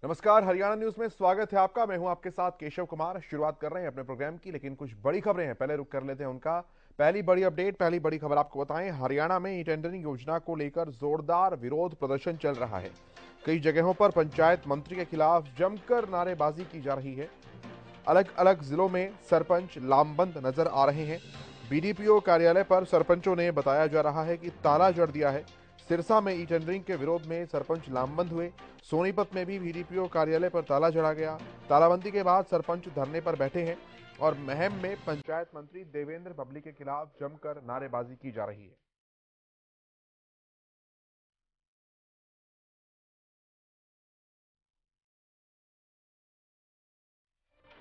नमस्कार, हरियाणा न्यूज में स्वागत है आपका। मैं हूं आपके साथ केशव कुमार। शुरुआत कर रहे हैं अपने प्रोग्राम की, लेकिन कुछ बड़ी खबरें हैं। पहले रुक कर लेते हैं उनका। पहली बड़ी अपडेट, पहली बड़ी खबर आपको बताएं। हरियाणा में ई टेंडरिंग योजना को लेकर जोरदार विरोध प्रदर्शन चल रहा है। कई जगहों पर पंचायत मंत्री के खिलाफ जमकर नारेबाजी की जा रही है। अलग अलग जिलों में सरपंच लामबंद नजर आ रहे हैं। बीडीपीओ कार्यालय पर सरपंचों ने बताया जा रहा है कि ताला जड़ दिया है। सिरसा में ई टेंडरिंग के विरोध में सरपंच लामबंद हुए। सोनीपत में भी बीडीपीओ कार्यालय पर ताला जड़ा गया। तालाबंदी के बाद सरपंच धरने पर बैठे हैं और महम में पंचायत मंत्री देवेंद्र बबली के खिलाफ जमकर नारेबाजी की जा रही है।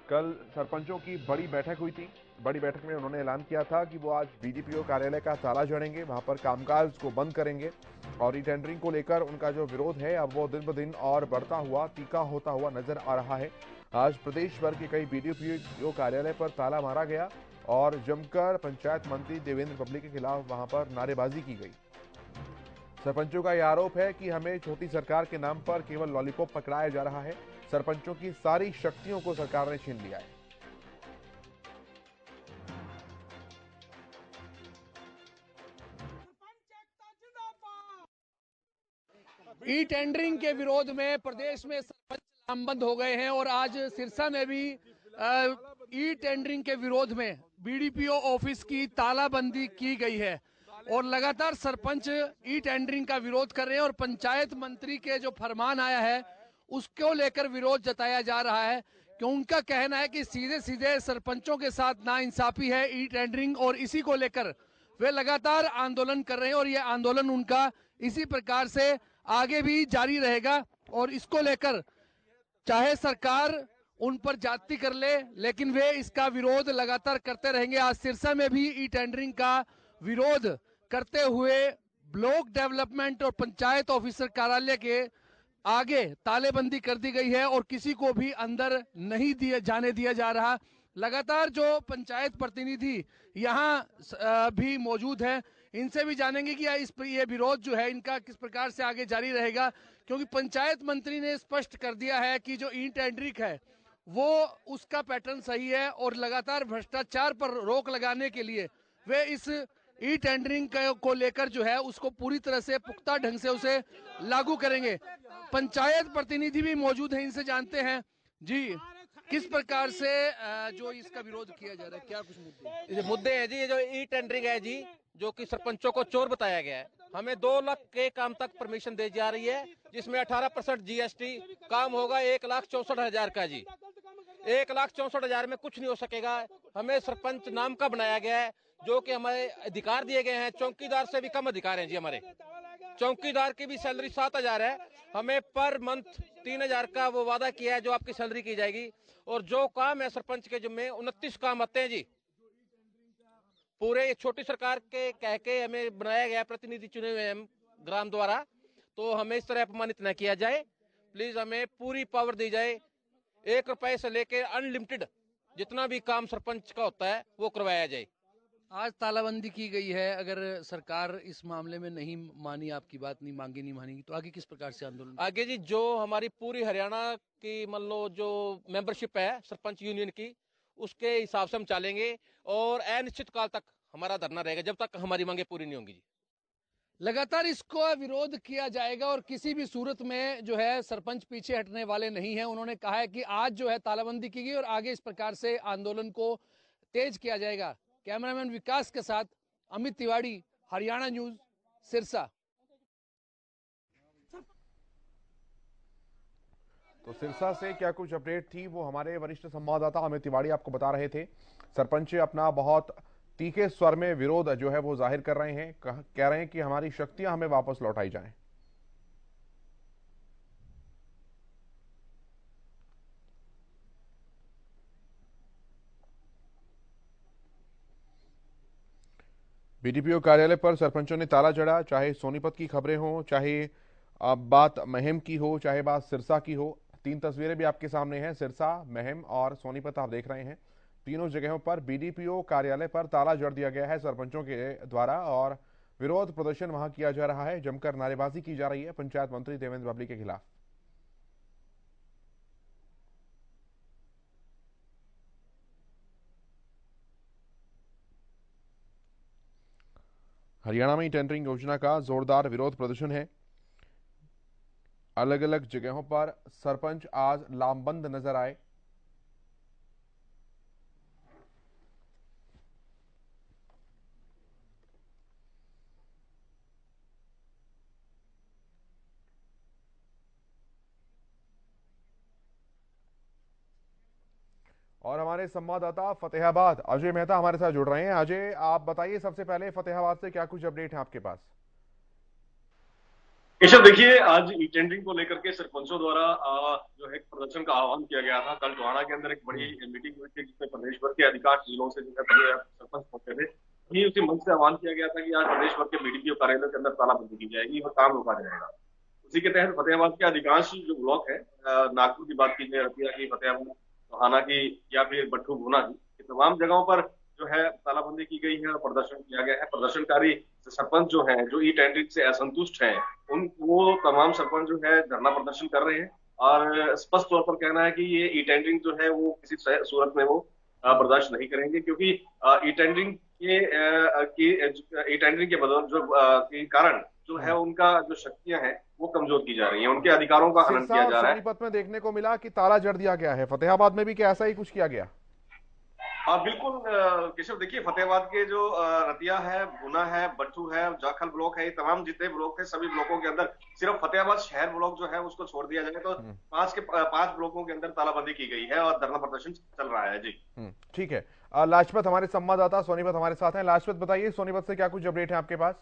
कल सरपंचों की बड़ी बैठक हुई थी। बड़ी बैठक में उन्होंने ऐलान किया था कि वो आज बीडीपीओ कार्यालय का ताला जड़ेंगे, वहां पर कामकाज को बंद करेंगे और ई टेंडरिंग को लेकर उनका जो विरोध है अब वो दिन ब दिन और बढ़ता हुआ, तीखा होता हुआ नजर आ रहा है। आज प्रदेश भर के कई बीडीपीओ कार्यालय पर ताला मारा गया और जमकर पंचायत मंत्री देवेंद्र बबली के खिलाफ वहां पर नारेबाजी की गई। सरपंचों का यह आरोप है कि हमें छोटी सरकार के नाम पर केवल लॉलीपॉप पकड़ाया जा रहा है। सरपंचों की सारी शक्तियों को सरकार ने छीन लिया है। ई टेंडरिंग के विरोध में प्रदेश में सरपंच लामबंद हो गए हैं और आज सिरसा में भी ई टेंडरिंग के विरोध में बीडीपीओ ऑफिस की तालाबंदी की गई है और लगातार सरपंच ई टेंडरिंग का विरोध कर रहे हैं और पंचायत मंत्री के जो फरमान आया है उसको लेकर विरोध जताया जा रहा है कि उनका कहना है कि सीधे सीधे सरपंचों के साथ नाइंसाफी है ई टेंडरिंग और इसी को लेकर वे लगातार आंदोलन कर रहे हैं और ये आंदोलन उनका इसी प्रकार से आगे भी जारी रहेगा और इसको लेकर चाहे सरकार उन पर जाति कर ले लेकिन वे इसका विरोध लगातार करते रहेंगे। आज सिरसा में भी ई टेंडरिंग का विरोध करते हुए ब्लॉक डेवलपमेंट और पंचायत ऑफिसर कार्यालय के आगे तालेबंदी कर दी गई है और किसी को भी अंदर नहीं जाने दिया जा रहा। लगातार जो पंचायत प्रतिनिधि यहाँ भी मौजूद है, इनसे भी जानेंगे कि ये विरोध जो है इनका किस प्रकार से आगे जारी रहेगा, क्योंकि पंचायत मंत्री ने स्पष्ट कर दिया है कि जो ई टेंडरिंग है वो उसका पैटर्न सही है और लगातार भ्रष्टाचार पर रोक लगाने के लिए वे इस ई टेंडरिंग को लेकर जो है उसको पूरी तरह से पुख्ता ढंग से उसे लागू करेंगे। पंचायत प्रतिनिधि भी मौजूद हैं, इनसे जानते हैं जी किस प्रकार से जो इसका विरोध किया जा रहा है, क्या कुछ मुद्दे हैं जी। ये जो ई टेंडरिंग है जी, जो कि सरपंचों को चोर बताया गया है। हमें 2 लाख के काम तक परमिशन दी जा रही है, जिसमें 18% जीएसटी। काम होगा 1,64,000 का जी। 1,64,000 में कुछ नहीं हो सकेगा। हमें सरपंच नाम का बनाया गया है, जो कि हमें अधिकार दिए गए हैं। चौकीदार से भी कम अधिकार हैं जी हमारे। चौकीदार की भी सैलरी 7,000 है। हमें पर मंथ 3,000 का वो वादा किया है जो आपकी सैलरी की जाएगी। और जो काम है सरपंच के जिम्मे 29 काम आते हैं जी। पूरे छोटी सरकार के कह के हमें बनाया गया, प्रतिनिधि चुने हुए हैं ग्राम द्वारा। तो हमें इस तरह अपमानित न किया जाए। प्लीज हमें पूरी पावर दी जाए। 1 रुपए से लेकर अनलिमिटेड जितना भी काम सरपंच का होता है वो करवाया जाए। आज तालाबंदी की गई है, अगर सरकार इस मामले में नहीं मानी, आपकी बात नहीं मांगी, नहीं मानेगी, तो आगे किस प्रकार से आंदोलन? आगे जी जो हमारी पूरी हरियाणा की मान लो जो मेंबरशिप है सरपंच यूनियन की, उसके हिसाब से हम चलेंगे और अनिश्चित काल तक हमारा धरना रहेगा, जब तक हमारी मांगे पूरी नहीं होंगी जी। लगातार इसको विरोध किया जाएगा और किसी भी सूरत में जो है सरपंच पीछे हटने वाले नहीं है। उन्होंने कहा है कि आज जो है तालाबंदी की गई और आगे इस प्रकार से आंदोलन को तेज किया जाएगा। कैमरामैन विकास के साथ अमित तिवारी, हरियाणा न्यूज, सिरसा। तो सिरसा से क्या कुछ अपडेट थी वो हमारे वरिष्ठ संवाददाता अमित तिवारी आपको बता रहे थे। सरपंच अपना बहुत तीखे स्वर में विरोध जो है वो जाहिर कर रहे हैं। कह रहे हैं कि हमारी शक्तियां हमें वापस लौटाई जाएं। बीडीपीओ कार्यालय पर सरपंचों ने ताला जड़ा। चाहे सोनीपत की खबरें हो, चाहे बात महम की हो, चाहे बात सिरसा की हो। 3 तस्वीरें भी आपके सामने हैं। सिरसा, महम और सोनीपत आप देख रहे हैं। तीनों जगहों पर बीडीपीओ कार्यालय पर ताला जड़ दिया गया है सरपंचों के द्वारा और विरोध प्रदर्शन वहां किया जा रहा है। जमकर नारेबाजी की जा रही है पंचायत मंत्री देवेंद्र बबली के खिलाफ। हरियाणा में टेंडरिंग योजना का जोरदार विरोध प्रदर्शन है। अलग अलग जगहों पर सरपंच आज लामबंद नजर आए। और हमारे संवाददाता फतेहाबाद अजय मेहता हमारे साथ जुड़ रहे हैं। अजय, आप बताइए सबसे पहले फतेहाबाद से क्या कुछ अपडेट है आपके पास? केशव, देखिए, आज ई टेंडरिंग को लेकर के सरपंचों द्वारा जो है प्रदर्शन का आह्वान किया गया था। कल टोहाना के अंदर एक बड़ी मीटिंग हुई थी जिसमें प्रदेश भर के अधिकांश जिलों से जो है सरपंच पहुंचे थे। वहीं उसी मंच से आह्वान किया गया था कि आज प्रदेश भर के बीडीपीओ कार्यालयों के अंदर तालाबंदी की जाएगी और काम रोका जाएगा। उसी के तहत फतेहाबाद के अधिकांश जो ब्लॉक है, नागपुर की बात की जाए, रतिया की, फतेहाबाद, टोहाना की या फिर बट्ठू भूना की, तमाम जगहों पर जो है तालाबंदी की गई है और प्रदर्शन किया गया है। प्रदर्शनकारी सरपंच जो है, जो ई टेंडरिंग से असंतुष्ट हैं, वो तमाम सरपंच जो है धरना प्रदर्शन कर रहे हैं और स्पष्ट तौर पर कहना है कि ये ई टेंडरिंग जो है वो किसी सूरत में वो बर्दाश्त नहीं करेंगे, क्योंकि ई टेंडरिंग के बदौलत जो के कारण जो है उनका जो शक्तियां हैं वो कमजोर की जा रही हैं, उनके अधिकारों का हनन किया जा रहा है। सोनीपत में देखने को मिला कि ताला जड़ दिया गया है। फतेहाबाद में भी क्या ऐसा ही कुछ किया गया? हाँ बिल्कुल केशव, देखिए, फतेहाबाद के जो रतिया है, भुना है, बट्ठू है, जाखल ब्लॉक है, ये तमाम जितने ब्लॉक थे सभी ब्लॉकों के अंदर सिर्फ फतेहाबाद शहर ब्लॉक जो है उसको छोड़ दिया जाए तो 5 ब्लॉकों के अंदर तालाबंदी की गई है और धरना प्रदर्शन चल रहा है। जी ठीक है। लाजपत हमारे संवाददाता सोनीपत हमारे साथ हैं। लाजपत, बताइए सोनीपत से क्या कुछ अपडेट है आपके पास?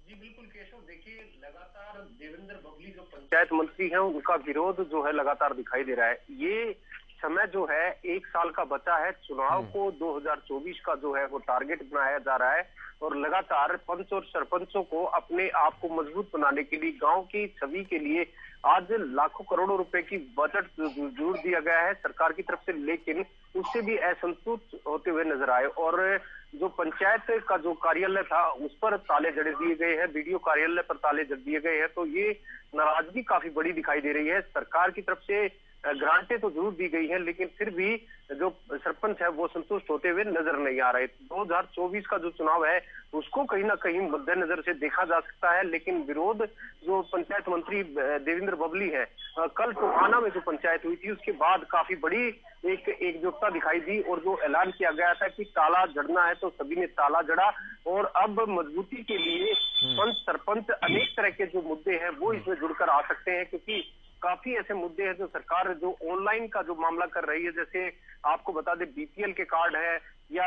जी बिल्कुल केशव, देखिए, लगातार देवेंद्र बबली जो पंचायत मंत्री हैं उनका विरोध जो है लगातार दिखाई दे रहा है। ये समय जो है 1 साल का बचा है, चुनाव को 2024 का जो है वो टारगेट बनाया जा रहा है और लगातार पंच और सरपंचों को अपने आप को मजबूत बनाने के लिए, गांव की छवि के लिए आज लाखों करोड़ों रुपए की बजट जोड़ दिया गया है सरकार की तरफ से, लेकिन उससे भी असंतुष्ट होते हुए नजर आए। और जो पंचायत का जो कार्यालय था उस पर ताले जड़ दिए गए हैं, बीडीओ कार्यालय पर ताले जड़ दिए गए हैं, तो ये नाराजगी काफी बड़ी दिखाई दे रही है। सरकार की तरफ से ग्रांटें तो जरूर दी गई हैं, लेकिन फिर भी जो सरपंच है वो संतुष्ट होते हुए नजर नहीं आ रहे। 2024 का जो चुनाव है उसको कहीं ना कहीं मद्देनजर से देखा जा सकता है, लेकिन विरोध जो पंचायत मंत्री देवेंद्र बबली है, कल टोहाना में जो पंचायत हुई थी उसके बाद काफी बड़ी एक एकजुटता दिखाई दी और जो ऐलान किया गया था कि ताला जड़ना है तो सभी ने ताला जड़ा। और अब मजबूती के लिए पंच सरपंच अनेक तरह के जो मुद्दे हैं वो इसमें जुड़कर आ सकते हैं, क्योंकि काफी ऐसे मुद्दे हैं जो सरकार जो ऑनलाइन का जो मामला कर रही है, जैसे आपको बता दें बीपीएल के कार्ड है या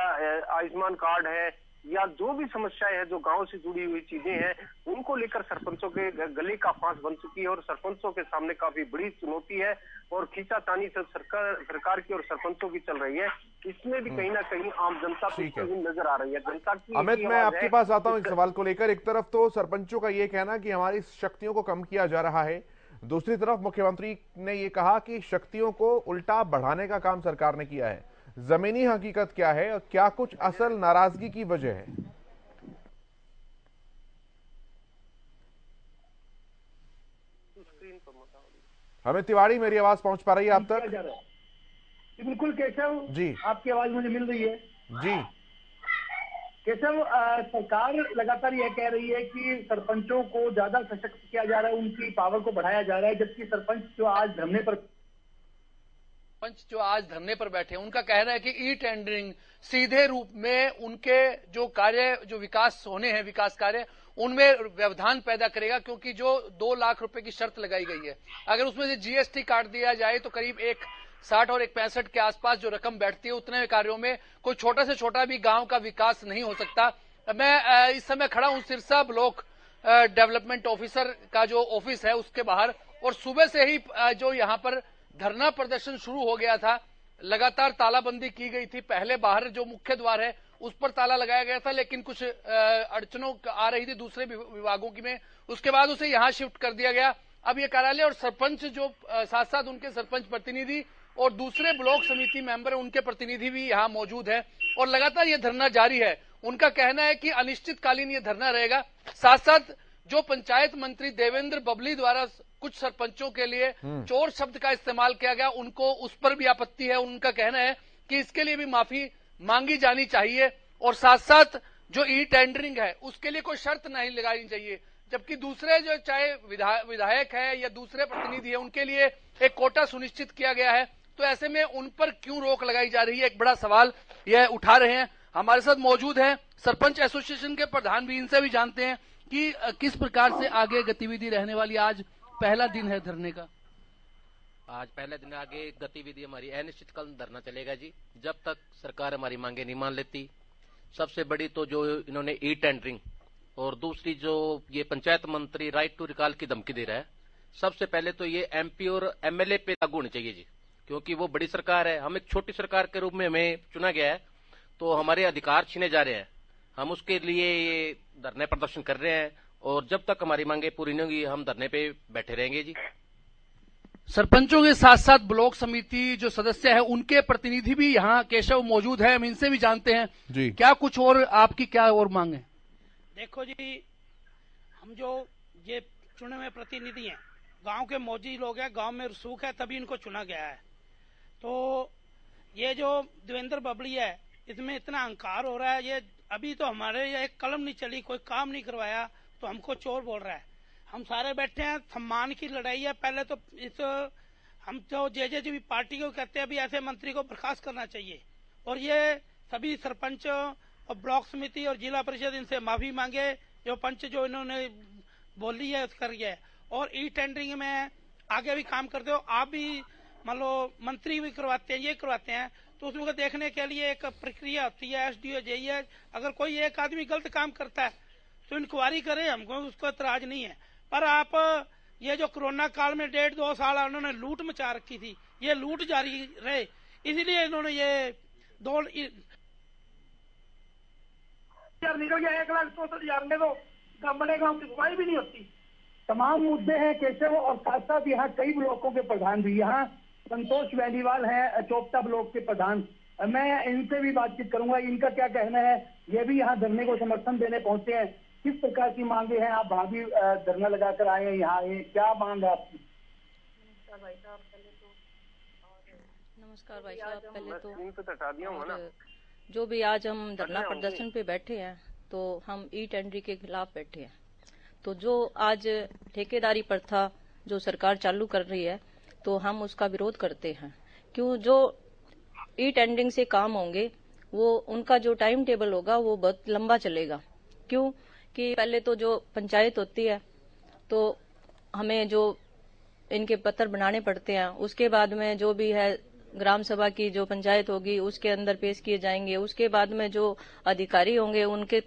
आयुष्मान कार्ड है या जो भी समस्याएं हैं जो गांव से जुड़ी हुई चीजें हैं, उनको लेकर सरपंचों के गले का फांस बन चुकी है और सरपंचों के सामने काफी बड़ी चुनौती है और खींचातानी से सरकार की और सरपंचों की चल रही है। इसमें भी कहीं ना कहीं आम जनता को नजर आ रही है। जनता की अमित, मैं आपके पास आता हूं एक सवाल को लेकर। एक तरफ तो सरपंचों का ये कहना कि हमारी शक्तियों को कम किया जा रहा है, दूसरी तरफ मुख्यमंत्री ने यह कहा कि शक्तियों को उल्टा बढ़ाने का काम सरकार ने किया है। जमीनी हकीकत क्या है और क्या कुछ असल नाराजगी की वजह है? हमें तिवारी, मेरी आवाज पहुंच पा रही है आप तक? बिल्कुल केशव जी, आपकी आवाज मुझे मिल रही है। जी केशव, सरकार लगातार यह कह रही है कि सरपंचों को ज्यादा सशक्त किया जा रहा है, उनकी पावर को बढ़ाया जा रहा है, जबकि सरपंच जो आज धरने पर बैठे उनका कहना है कि ई टेंडरिंग सीधे रूप में उनके जो कार्य, जो विकास होने हैं, विकास कार्य, उनमें व्यवधान पैदा करेगा, क्योंकि जो 2 लाख रुपए की शर्त लगाई गई है, अगर उसमें से जीएसटी काट दिया जाए तो करीब 1,60 और 1,65 के आसपास जो रकम बैठती है, उतने कार्यों में कोई छोटा से छोटा भी गांव का विकास नहीं हो सकता। मैं इस समय खड़ा हूं सिरसा ब्लॉक डेवलपमेंट ऑफिसर का जो ऑफिस है उसके बाहर, और सुबह से ही जो यहां पर धरना प्रदर्शन शुरू हो गया था, लगातार तालाबंदी की गई थी। पहले बाहर जो मुख्य द्वार है उस पर ताला लगाया गया था, लेकिन कुछ अड़चनों आ रही थी दूसरे विभागों की में, उसके बाद उसे यहां शिफ्ट कर दिया गया। अब ये कार्यालय और सरपंच जो साथ साथ उनके सरपंच प्रतिनिधि और दूसरे ब्लॉक समिति मेंबर उनके प्रतिनिधि भी यहाँ मौजूद हैं और लगातार ये धरना जारी है। उनका कहना है कि अनिश्चितकालीन ये धरना रहेगा। साथ साथ जो पंचायत मंत्री देवेंद्र बबली द्वारा कुछ सरपंचों के लिए चोर शब्द का इस्तेमाल किया गया, उनको उस पर भी आपत्ति है। उनका कहना है कि इसके लिए भी माफी मांगी जानी चाहिए और साथ साथ जो ई टेंडरिंग है उसके लिए कोई शर्त नहीं लगानी चाहिए, जबकि दूसरे जो चाहे विधायक है या दूसरे प्रतिनिधि है उनके लिए एक कोटा सुनिश्चित किया गया है, तो ऐसे में उन पर क्यों रोक लगाई जा रही है, एक बड़ा सवाल यह उठा रहे हैं। हमारे साथ मौजूद है सरपंच एसोसिएशन के प्रधान भी, इनसे भी जानते हैं कि किस प्रकार से आगे गतिविधि रहने वाली। आज पहला दिन है धरने का। आज पहले दिन आगे गतिविधि हमारी अनिश्चितकाल धरना चलेगा जी, जब तक सरकार हमारी मांगे नहीं मान लेती। सबसे बड़ी तो जो इन्होंने ई टेंडरिंग और दूसरी जो ये पंचायत मंत्री राइट टू रिकॉल की धमकी दे रहा है, सबसे पहले तो ये एमपी और एमएलए पे लागू होनी चाहिए जी, क्योंकि वो बड़ी सरकार है, हम एक छोटी सरकार के रूप में हमें चुना गया है, तो हमारे अधिकार छीने जा रहे हैं। हम उसके लिए ये धरने प्रदर्शन कर रहे हैं और जब तक हमारी मांगे पूरी नहीं होगी हम धरने पे बैठे रहेंगे जी। सरपंचों के साथ साथ ब्लॉक समिति जो सदस्य है उनके प्रतिनिधि भी यहाँ केशव मौजूद है, हम इनसे भी जानते हैं जी, क्या कुछ और आपकी क्या और मांग है। देखो जी, हम जो ये चुने हुए प्रतिनिधि हैं, गांव के मौजी लोग हैं, गांव में रसूख है तभी इनको चुना गया है। तो ये जो देवेंद्र बबली है इसमें इतना अहंकार हो रहा है, ये अभी तो हमारे ये एक कलम नहीं चली, कोई काम नहीं करवाया तो हमको चोर बोल रहा है। हम सारे बैठे हैं, सम्मान की लड़ाई है। पहले तो हम तो जे पार्टी को कहते हैं अभी ऐसे मंत्री को बर्खास्त करना चाहिए, और ये सभी सरपंच और ब्लॉक समिति और जिला परिषद इनसे माफी मांगे, जो पंच जो इन्होंने बोली है कर है। और ई टेंडरिंग में आगे भी काम करते हो आप भी, मान लो मंत्री भी करवाते हैं, ये करवाते हैं, तो उसको देखने के लिए एक प्रक्रिया होती है, एसडीओ जेई है। अगर कोई एक आदमी गलत काम करता है तो इंक्वायरी करे, हमको उसको एतराज नहीं है। पर आप ये जो कोरोना काल में 1.5-2 साल उन्होंने लूट मचा रखी थी, ये लूट जारी रहे, इसलिए इन्होंने ये निकल गया 1,64,000 में, तो बड़े गांव की सफाई भी नहीं होती। तमाम मुद्दे हैं केशव, और साथ साथ यहाँ कई ब्लॉकों के प्रधान भी, यहाँ संतोष वैलीवाल हैं चोपता ब्लॉक के प्रधान, मैं इनसे भी बातचीत करूंगा, इनका क्या कहना है। ये भी यहाँ धरने को समर्थन देने पहुंचे हैं, किस प्रकार की मांगे हैं। आप वहाँ भी धरना लगाकर आए हैं, यहाँ आए, क्या मांग है आपकी। नमस्कार भाई साहब, पहले तो जो भी आज हम धरना प्रदर्शन पे बैठे हैं तो हम ई टेंडरिंग के खिलाफ बैठे हैं। तो जो आज ठेकेदारी प्रथा जो सरकार चालू कर रही है तो हम उसका विरोध करते हैं। क्यों, जो ई टेंडरिंग से काम होंगे वो उनका जो टाइम टेबल होगा वो बहुत लंबा चलेगा। क्यों कि पहले तो जो पंचायत होती है तो हमें जो इनके पत्र बनाने पड़ते हैं, उसके बाद में जो भी है ग्राम सभा की जो पंचायत होगी उसके अंदर पेश किए जाएंगे, उसके बाद में जो अधिकारी होंगे उनके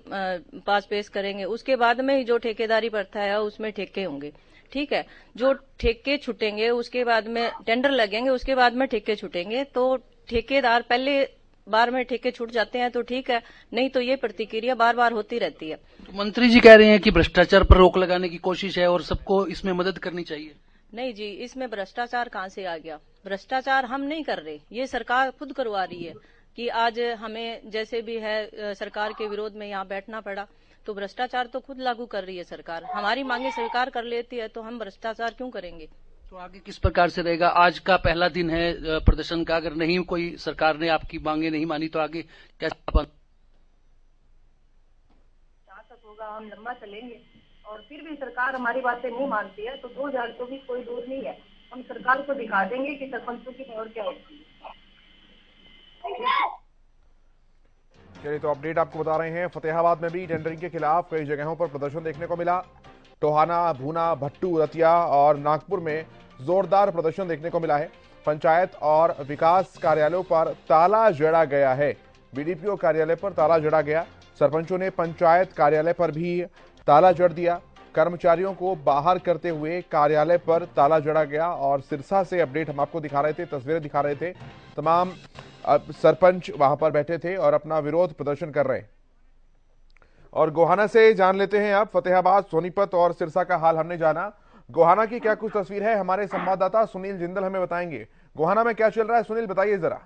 पास पेश करेंगे, उसके बाद में ही जो ठेकेदारी प्रथा है उसमें ठेके होंगे। ठीक है, जो ठेके छूटेंगे उसके बाद में टेंडर लगेंगे, उसके बाद में ठेके छूटेंगे। तो ठेकेदार पहले बार में ठेके छूट जाते हैं तो ठीक है, नहीं तो ये प्रतिक्रिया बार बार होती रहती है। तो मंत्री जी कह रहे हैं कि भ्रष्टाचार पर रोक लगाने की कोशिश है और सबको इसमें मदद करनी चाहिए। नहीं जी, इसमें भ्रष्टाचार कहाँ से आ गया। भ्रष्टाचार हम नहीं कर रहे, ये सरकार खुद करवा रही है कि आज हमें जैसे भी है सरकार के विरोध में यहाँ बैठना पड़ा, तो भ्रष्टाचार तो खुद लागू कर रही है सरकार। हमारी मांगे स्वीकार कर लेती है तो हम भ्रष्टाचार क्यों करेंगे। तो आगे किस प्रकार से रहेगा। आज का पहला दिन है प्रदर्शन का, अगर नहीं कोई सरकार ने आपकी मांगे नहीं मानी तो आगे कैसा जहाँ तक होगा हम लंबा चलेंगे, और फिर भी सरकार हमारी बातें नहीं मानती है तो 2024 कोई दूर नहीं है, हम सरकार को दिखा देंगे कि सरपंचों की पावर क्या होती है। चलिए, तो अपडेट आपको बता रहे हैं, फतेहाबाद में भी टेंडरिंग के खिलाफ कई जगहों पर प्रदर्शन देखने को मिला। टोहाना, भूना, भट्टू, रतिया और नागपुर में जोरदार प्रदर्शन देखने को मिला है। पंचायत और विकास कार्यालयों पर ताला जड़ा गया है। बीडीपीओ कार्यालय पर ताला जड़ा गया। सरपंचों ने पंचायत कार्यालय पर भी ताला जड़ दिया। कर्मचारियों को बाहर करते हुए कार्यालय पर ताला जड़ा गया। और सिरसा से अपडेट हम आपको दिखा रहे थे, तस्वीरें दिखा रहे थे। तमाम सरपंच वहां पर बैठे थे और अपना विरोध प्रदर्शन कर रहे हैं। और गोहाना से जान लेते हैं अब फतेहाबाद, सोनीपत और सिरसा का हाल हमने जाना। गोहाना की क्या कुछ तस्वीर है, हमारे संवाददाता सुनील जिंदल हमें बताएंगे। गोहाना में क्या चल रहा है, सुनील बताइए जरा।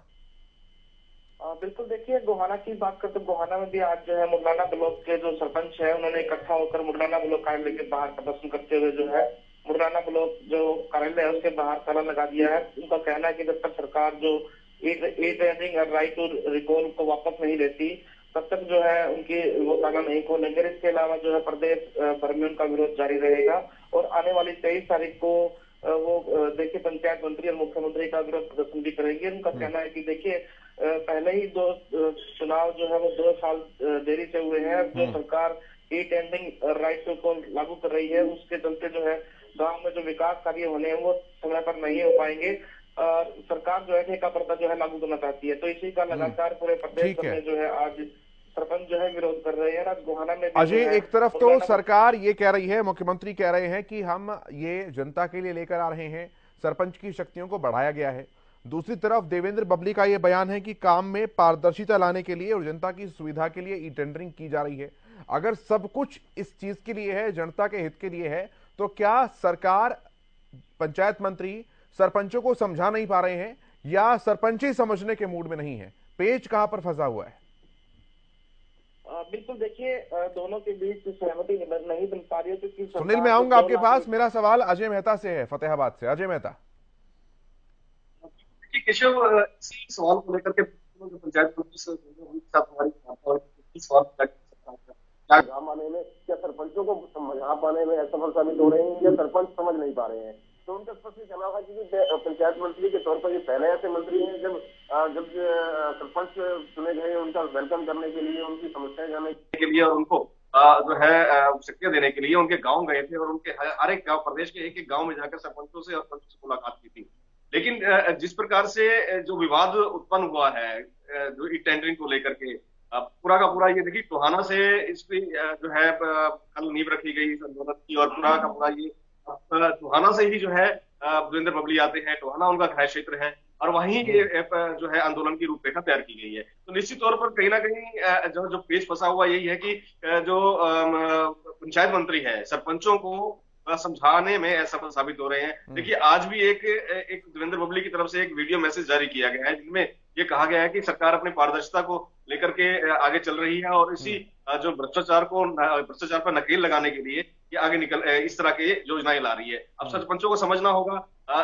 बिल्कुल, देखिए गोहाना की बात करते तो गोहाना में भी आज जो है मुरलाना ब्लॉक के जो सरपंच है उन्होंने इकट्ठा होकर मुरलाना ब्लॉक कार्यालय के बाहर प्रदर्शन करते हुए जो है मुरलाना ब्लॉक जो कार्यालय है उसके बाहर ताला लगा दिया है। उनका कहना है कि जब तक सरकार जो ई टेंडरिंग और राइट टू रिकॉल को वापस नहीं लेती तब तक जो है उनकी वो ताला नहीं खोलेंगे। इसके अलावा जो है प्रदेश भर में उनका विरोध जारी रहेगा और आने वाली 23 तारीख को वो देखिए पंचायत मंत्री और मुख्यमंत्री का विरोध प्रदर्शन भी करेंगे। उनका कहना है कि देखिए पहले ही 2 चुनाव जो है वो 2 साल देरी से हुए हैं। जो सरकार ई टेंडरिंग राइट को लागू कर रही है उसके चलते जो है गांव में जो विकास कार्य होने हैं वो समय पर नहीं हो पाएंगे। सरकार जो है ठेका प्रथा जो है लागू करना चाहती है, तो इसी का लगातार पूरे प्रदेश में जो है आज सरपंच जो है विरोध कर रहे हैं। आज गोहाना में अजय, एक तरफ तो सरकार ये कह रही है, मुख्यमंत्री कह रहे हैं कि हम ये जनता के लिए लेकर आ रहे हैं, सरपंच की शक्तियों को बढ़ाया गया है। दूसरी तरफ देवेंद्र बबली का ये बयान है कि काम में पारदर्शिता लाने के लिए और जनता की सुविधा के लिए ई टेंडरिंग की जा रही है। अगर सब कुछ इस चीज के लिए है, जनता के हित के लिए है, तो क्या सरकार, पंचायत मंत्री सरपंचों को समझा नहीं पा रहे हैं या सरपंच ही समझने के मूड में नहीं है? पेच कहां पर फंसा हुआ है? बिल्कुल देखिए दोनों के बीच सहमति नहीं बन पा रही है क्योंकि सुनील, मैं आऊंगा आपके पास। मेरा सवाल अजय मेहता से है, फतेहाबाद से। अजय मेहता। केशव, इसी सवाल को लेकर के पंचायत क्या गाँव आने में, क्या सरपंचों को समझा पाने में असफल साबित हो रहे हैं या सरपंच समझ नहीं पा रहे हैं? तो उनका स्पष्ट कहना था कि पंचायत मंत्री के तौर पर ये पहले ऐसे मंत्री हैं जब सरपंच चुने गए उनका वेलकम करने के लिए, उनकी समस्याएं जानने के लिए और उनको जो है शक्तियां देने के लिए उनके गांव गए थे और उनके हर एक गांव, प्रदेश के एक गांव में जाकर सरपंचों से और पंचों से मुलाकात की थी। लेकिन जिस प्रकार से जो विवाद उत्पन्न हुआ है जो ई टेंडरिंग को लेकर के, पूरा का पूरा ये देखिए टोहाना से इसकी जो है कल नींव रखी गई आंदोलन की और पूरा का पूरा ये टोहाना से ही जो है देवेंद्र बबली आते हैं, टोहाना उनका गृह क्षेत्र है और वहीं ये जो है आंदोलन की रूपरेखा तैयार की गई है। तो निश्चित तौर पर कहीं ना कहीं जो पेच फंसा हुआ यही है कि जो पंचायत मंत्री है सरपंचों को समझाने में असफल साबित हो रहे हैं। देखिए आज भी एक देवेंद्र बबली की तरफ से एक वीडियो मैसेज जारी किया गया है जिनमें ये कहा गया है कि सरकार अपनी पारदर्शिता को लेकर के आगे चल रही है और इसी जो भ्रष्टाचार पर नकेल लगाने के लिए ये आगे निकल इस तरह की योजनाएं ला रही है। अब सरपंचों को समझना होगा,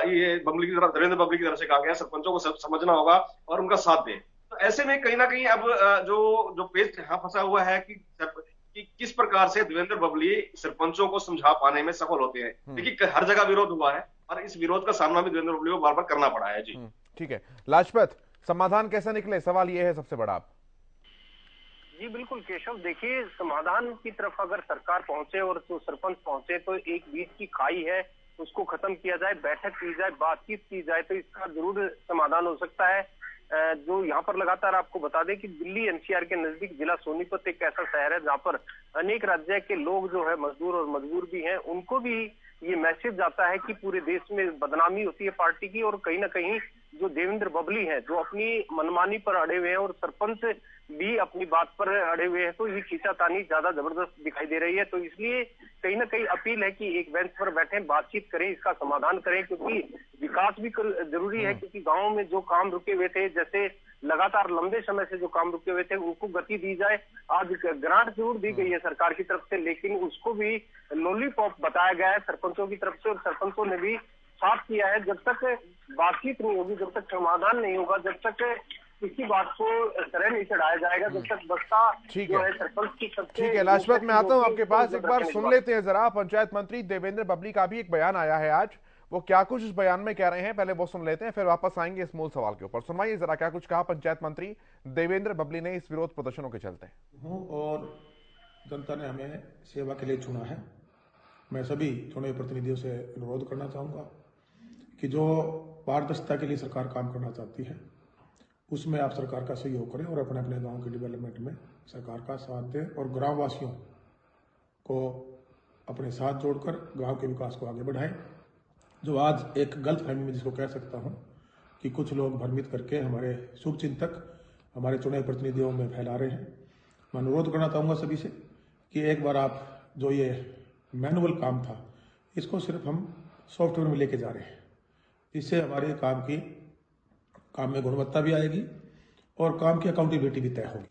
ये बबली की तरफ, देवेंद्र बबली की तरफ से कहा गया सरपंचों को समझना होगा और उनका साथ दें। तो ऐसे में कहीं ना कहीं अब जो पेच यहाँ फंसा हुआ है कि किस प्रकार से देवेंद्र बबली सरपंचों को समझा पाने में सफल होते हैं। देखिए हर जगह विरोध हुआ है और इस विरोध का सामना भी देवेंद्र बबली को बार बार करना पड़ा है। जी ठीक है लाजपत, समाधान कैसा निकले, सवाल ये है सबसे बड़ा। जी बिल्कुल केशव, देखिए समाधान की तरफ अगर सरकार पहुंचे और तो सरपंच पहुंचे तो एक बीच की खाई है उसको खत्म किया जाए, बैठक की जाए, बातचीत की जाए तो इसका जरूर समाधान हो सकता है। जो यहाँ पर लगातार आपको बता दें कि दिल्ली एनसीआर के नजदीक जिला सोनीपत एक ऐसा शहर है जहाँ पर अनेक राज्य के लोग जो है मजदूर और मजबूर भी हैं, उनको भी ये मैसेज जाता है कि पूरे देश में बदनामी होती है पार्टी की और कहीं ना कहीं जो देवेंद्र बबली हैं जो अपनी मनमानी पर अड़े हुए हैं और सरपंच भी अपनी बात पर अड़े हुए हैं, तो ये खींचातानी ज्यादा जबरदस्त दिखाई दे रही है। तो इसलिए कहीं ना कहीं अपील है कि एक बेंच पर बैठे, बातचीत करें, इसका समाधान करें, क्योंकि विकास भी जरूरी है। क्योंकि गाँव में जो काम रुके हुए थे, जैसे लगातार लंबे समय से जो काम रुके हुए थे उनको गति दी जाए। आज ग्रांट जरूर दी गई है सरकार की तरफ से, लेकिन उसको भी लॉलीपॉप बताया गया है सरपंचों की तरफ से और सरपंचों ने भी साफ किया है जब तक बातचीत नहीं होगी, जब तक समाधान नहीं होगा, जब तक किसी बात को सरे नहीं चढ़ाया जाएगा, जब तक बस्ता जो है सरपंच की सबसे। ठीक है लाजपत, मैं आता हूं आपके पास, एक बार सुन लेते हैं जरा। पंचायत मंत्री देवेंद्र बबली का भी एक बयान आया है आज, वो क्या कुछ इस बयान में कह रहे हैं पहले वो सुन लेते हैं, फिर वापस आएंगे इस मूल सवाल के ऊपर। सुनवाइए जरा क्या कुछ कहा पंचायत मंत्री देवेंद्र बबली ने इस विरोध प्रदर्शनों के चलते। और जनता ने हमें सेवा के लिए चुना है। मैं सभी चुने प्रतिनिधियों से अनुरोध करना चाहूंगा कि जो पारदर्शिता के लिए सरकार काम करना चाहती है उसमें आप सरकार का सहयोग करें और अपने अपने गांव के डेवलपमेंट में सरकार का साथ दें और ग्राम वासियों को अपने साथ जोड़कर गांव के विकास को आगे बढ़ाएं। जो आज एक गलतफहमी में जिसको कह सकता हूं कि कुछ लोग भ्रमित करके हमारे शुभचिंतक हमारे चुने प्रतिनिधियों में फैला रहे हैं, मैं अनुरोध करना चाहूँगा सभी से कि एक बार आप जो ये मैनुअल काम था इसको सिर्फ हम सॉफ्टवेयर में लेके जा रहे हैं, इससे हमारे काम में गुणवत्ता भी आएगी और काम की अकाउंटेबिलिटी भी तय होगी।